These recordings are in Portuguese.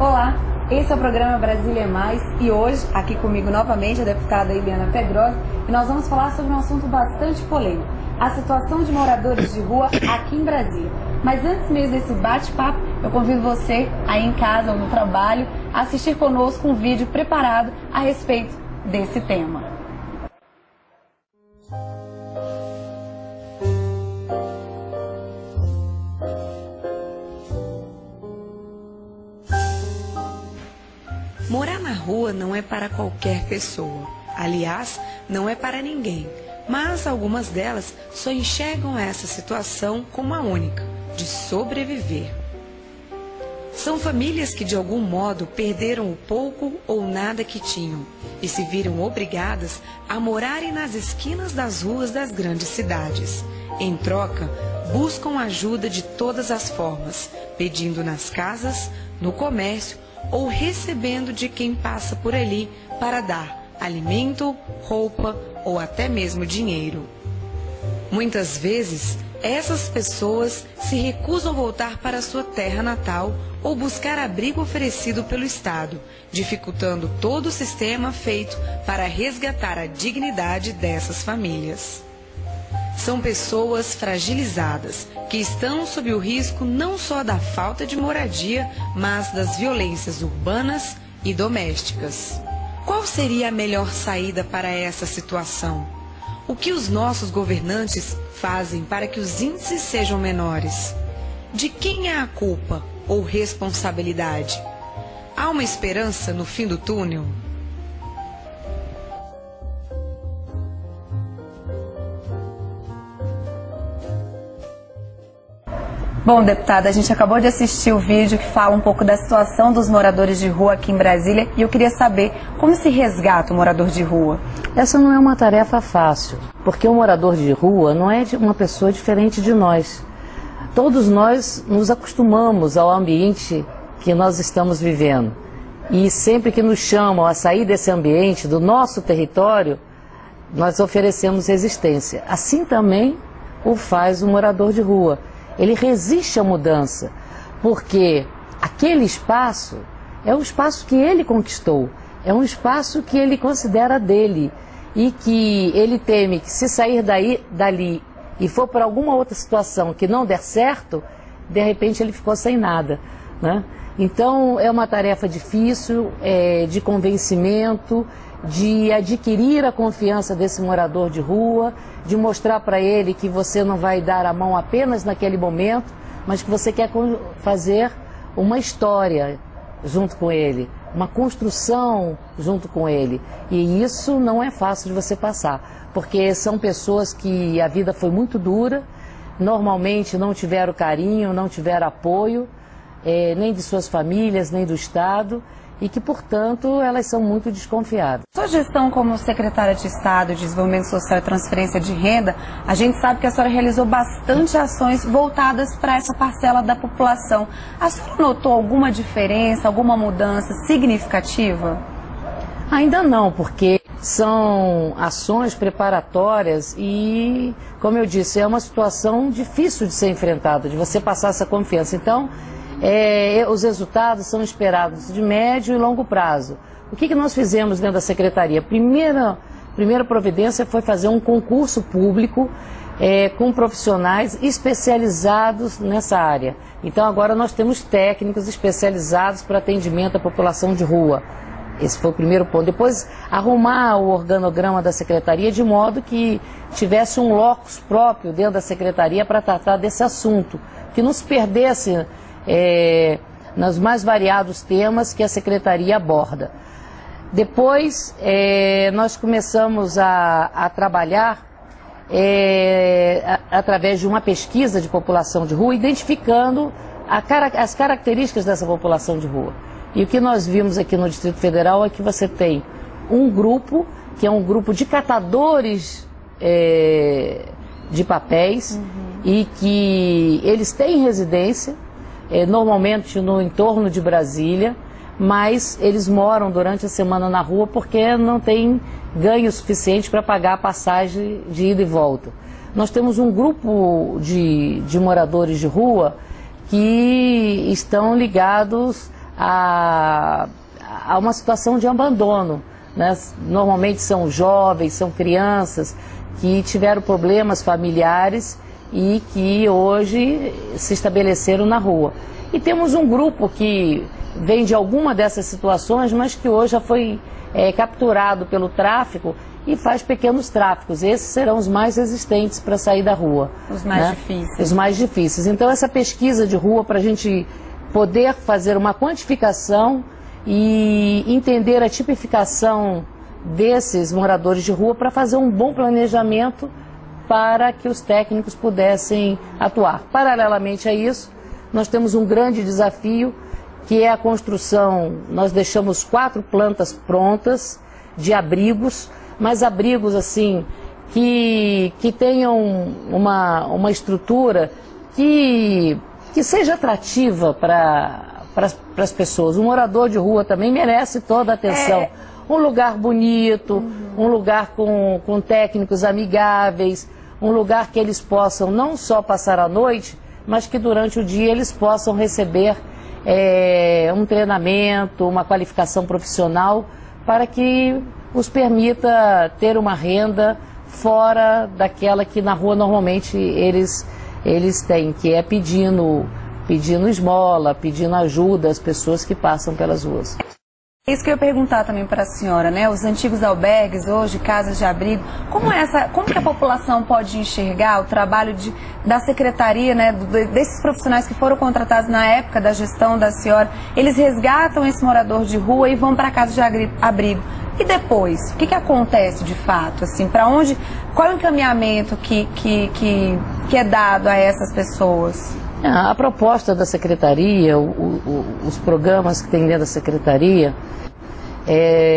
Olá, esse é o programa Brasília é Mais e hoje, aqui comigo novamente, a deputada Eliana Pedrosa, e nós vamos falar sobre um assunto bastante polêmico, a situação de moradores de rua aqui em Brasília. Mas antes mesmo desse bate-papo, eu convido você, aí em casa ou no trabalho, a assistir conosco um vídeo preparado a respeito desse tema. Morar na rua não é para qualquer pessoa. Aliás, não é para ninguém. Mas algumas delas só enxergam essa situação como a única, de sobreviver. São famílias que de algum modo perderam o pouco ou nada que tinham e se viram obrigadas a morarem nas esquinas das ruas das grandes cidades. Em troca, buscam ajuda de todas as formas, pedindo nas casas, no comércio, ou recebendo de quem passa por ali para dar alimento, roupa ou até mesmo dinheiro. Muitas vezes, essas pessoas se recusam a voltar para sua terra natal ou buscar abrigo oferecido pelo Estado, dificultando todo o sistema feito para resgatar a dignidade dessas famílias. São pessoas fragilizadas, que estão sob o risco não só da falta de moradia, mas das violências urbanas e domésticas. Qual seria a melhor saída para essa situação? O que os nossos governantes fazem para que os índices sejam menores? De quem é a culpa ou responsabilidade? Há uma esperança no fim do túnel? Bom, deputada, a gente acabou de assistir o vídeo que fala um pouco da situação dos moradores de rua aqui em Brasília e eu queria saber como se resgata o morador de rua. Essa não é uma tarefa fácil, porque o morador de rua não é uma pessoa diferente de nós. Todos nós nos acostumamos ao ambiente que nós estamos vivendo e sempre que nos chamam a sair desse ambiente, do nosso território, nós oferecemos resistência. Assim também o faz o morador de rua. Ele resiste à mudança, porque aquele espaço é o espaço que ele conquistou, é um espaço que ele considera dele e que ele teme que se sair dali e for para alguma outra situação que não der certo, de repente ele ficou sem nada, né? Então é uma tarefa difícil, de convencimento, de adquirir a confiança desse morador de rua, de mostrar para ele que você não vai dar a mão apenas naquele momento, mas que você quer fazer uma história junto com ele, uma construção junto com ele. E isso não é fácil de você passar, porque são pessoas que a vida foi muito dura, normalmente não tiveram carinho, não tiveram apoio, nem de suas famílias, nem do Estado, e que, portanto, elas são muito desconfiadas. Sua gestão como secretária de Estado de Desenvolvimento Social e Transferência de Renda, a gente sabe que a senhora realizou bastante ações voltadas para essa parcela da população. A senhora notou alguma diferença, alguma mudança significativa? Ainda não, porque são ações preparatórias e, como eu disse, é uma situação difícil de ser enfrentada, de você passar essa confiança. Então, os resultados são esperados de médio e longo prazo. O que nós fizemos dentro da Secretaria? Primeira providência foi fazer um concurso público com profissionais especializados nessa área. Então agora nós temos técnicos especializados para atendimento à população de rua. Esse foi o primeiro ponto. Depois, arrumar o organograma da Secretaria de modo que tivesse um locus próprio dentro da Secretaria para tratar desse assunto, que não se perdesse nos mais variados temas que a Secretaria aborda. Depois, nós começamos a trabalhar através de uma pesquisa de população de rua, identificando as características dessa população de rua. E o que nós vimos aqui no Distrito Federal é que você tem um grupo, que é um grupo de catadores de papéis, e que eles têm residência, normalmente no entorno de Brasília, mas eles moram durante a semana na rua porque não tem ganho suficiente para pagar a passagem de ida e volta. Nós temos um grupo de moradores de rua que estão ligados a uma situação de abandono, né? Normalmente são jovens, são crianças que tiveram problemas familiares e que hoje se estabeleceram na rua. E temos um grupo que vem de alguma dessas situações, mas que hoje já foi capturado pelo tráfico e faz pequenos tráficos. Esses serão os mais resistentes para sair da rua. Os mais difíceis. Os mais difíceis. Então essa pesquisa de rua, para a gente poder fazer uma quantificação e entender a tipificação desses moradores de rua para fazer um bom planejamento para que os técnicos pudessem atuar. Paralelamente a isso, nós temos um grande desafio, que é a construção. Nós deixamos 4 plantas prontas de abrigos, mas abrigos assim que tenham uma estrutura que seja atrativa para as pessoas. O morador de rua também merece toda a atenção. Um lugar bonito, um lugar com técnicos amigáveis, um lugar que eles possam não só passar a noite, mas que durante o dia eles possam receber um treinamento, uma qualificação profissional para que os permita ter uma renda fora daquela que na rua normalmente eles têm, que é pedindo esmola, pedindo ajuda às pessoas que passam pelas ruas. Isso que eu ia perguntar também para a senhora, né? Os antigos albergues, hoje, casas de abrigo, como que a população pode enxergar o trabalho da secretaria, né? Desses profissionais que foram contratados na época da gestão da senhora, eles resgatam esse morador de rua e vão para a casa de abrigo. E depois, o que acontece de fato? Assim, para onde, qual é o encaminhamento que é dado a essas pessoas? A proposta da secretaria, os programas que tem dentro da secretaria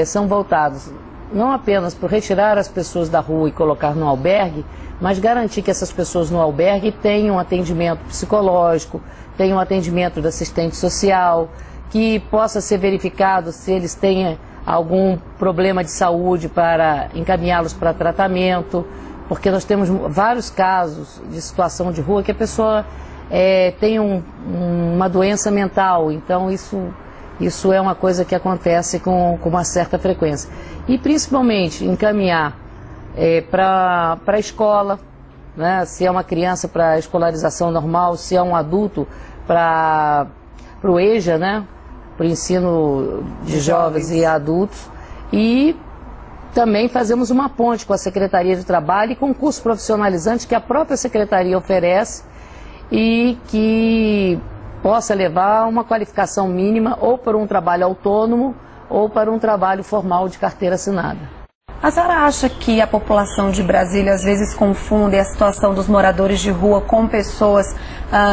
são voltados não apenas para retirar as pessoas da rua e colocar no albergue, mas garantir que essas pessoas no albergue tenham atendimento psicológico, tenham atendimento do assistente social, que possa ser verificado se eles têm algum problema de saúde para encaminhá-los para tratamento, porque nós temos vários casos de situação de rua que a pessoa tem uma doença mental, então isso é uma coisa que acontece com uma certa frequência. E principalmente encaminhar para a escola, né? Se é uma criança para a escolarização normal, se é um adulto para o EJA, né? Para o ensino de jovens e adultos. E também fazemos uma ponte com a Secretaria de Trabalho e com curso profissionalizante que a própria Secretaria oferece e que possa levar a uma qualificação mínima ou para um trabalho autônomo ou para um trabalho formal de carteira assinada. A senhora acha que a população de Brasília às vezes confunde a situação dos moradores de rua com pessoas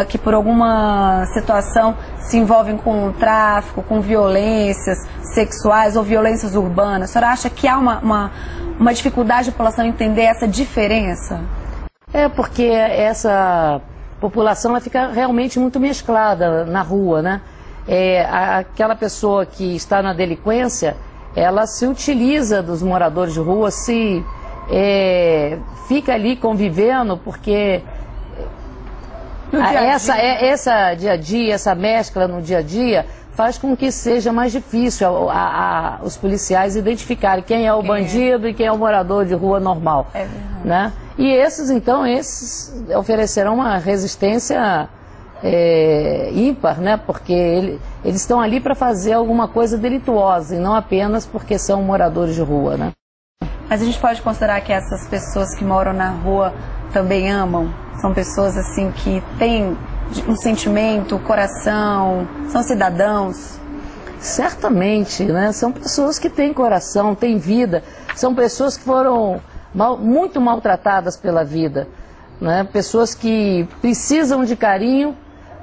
que por alguma situação se envolvem com tráfico, com violências sexuais ou violências urbanas? A senhora acha que há uma dificuldade da população entender essa diferença? Porque essa população ela fica realmente muito mesclada na rua, né? Aquela pessoa que está na delinquência, ela se utiliza dos moradores de rua, fica ali convivendo, porque essa dia a dia, essa mescla no dia a dia, faz com que seja mais difícil os policiais identificarem quem é o bandido e quem é o morador de rua normal. Né? E esses oferecerão uma resistência ímpar, né? Porque eles estão ali para fazer alguma coisa delituosa e não apenas porque são moradores de rua, né? Mas a gente pode considerar que essas pessoas que moram na rua também amam? São pessoas assim que têm um sentimento, coração, são cidadãos? Certamente, né? São pessoas que têm coração, têm vida, são pessoas que foram muito maltratadas pela vida, né? Pessoas que precisam de carinho,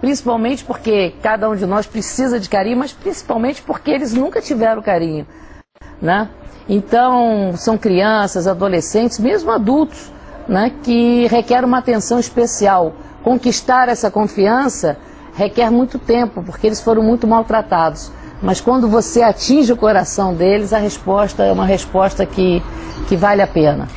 principalmente porque cada um de nós precisa de carinho, mas principalmente porque eles nunca tiveram carinho, né? Então, são crianças, adolescentes, mesmo adultos, né, que requerem uma atenção especial. Conquistar essa confiança requer muito tempo, porque eles foram muito maltratados. Mas quando você atinge o coração deles, a resposta é uma resposta que vale a pena.